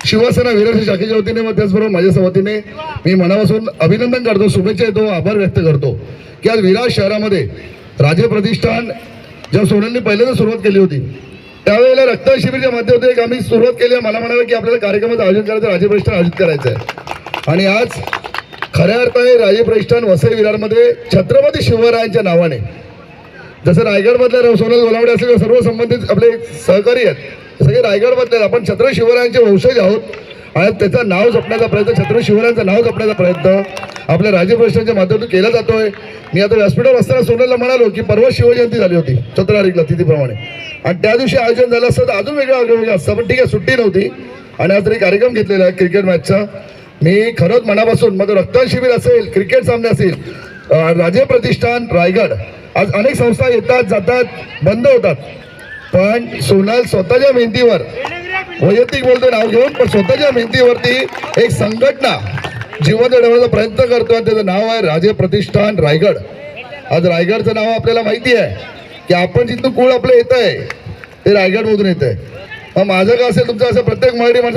शिवसेना विरासत शाखेच्या वतीने व त्याचबरोबर माझ्या वतीने मी मनापासून अभिनंदन करतो, शुभेच्छा देतो, आभार व्यक्त करतो की आज विरार शहरामध्ये राजे प्रतिष्ठान जेव्हा सोनलनी पहिल्यांदा सुरुवात केली होती त्यावेळेला रक्तदान शिबिरच्या माध्यमातून एक आम्ही सुरुवात केली. मला म्हणाले की आपल्याला कार्यक्रमाचं आयोजन करायचं, राजे प्रतिष्ठान आयोजित करायचं आहे. आणि आज खऱ्या अर्थाने राजे प्रतिष्ठान वसई विरारमध्ये छत्रपती शिवरायांच्या नावाने, जसं रायगडमधल्या सोनल गोलावडे असेल सर्व संबंधित आपले सहकारी आहेत सगळे रायगडमधले, आपण छत्रपती शिवरायांचे वंशज आहोत आणि त्याचं नाव जपण्याचा प्रयत्न, छत्रपती शिवरायांचं नाव जपण्याचा प्रयत्न आपल्या राजे प्रतिष्ठानच्या माध्यमातून केला जातोय. मी आता व्यासपीठावर असताना सोनलला म्हणालो की परवा शिवजयंती झाली होती 17 तारीखला तिथीप्रमाणे, आणि त्या दिवशी आयोजन झालं असतं तर अजून वेगळं असतं, पण ठीक आहे सुट्टी नव्हती आणि आज तरी कार्यक्रम घेतलेला आहे क्रिकेट मॅचचा. मी खरंच मनापासून मग रक्तदान शिबिर असेल, क्रिकेट सामने असेल, राजे प्रतिष्ठान रायगड, आज अनेक संस्था येतात जातात, बंद होतात, पण सोनल स्वतःच्या मेहनतीवर, वैयक्तिक बोलतो नाव घेऊन, पण स्वतःच्या मेहनतीवरती एक संघटना जिवंत ठेवण्याचा प्रयत्न करतो आणि त्याचं नाव आहे राजे प्रतिष्ठान रायगड. आज रायगडचं नाव आपल्याला माहिती आहे की आपण जिथून कुळ आपलं येत आहे ते रायगडमधून येत आहे. मग माझं का असेल तुमचं असं प्रत्येक मराठी माणसं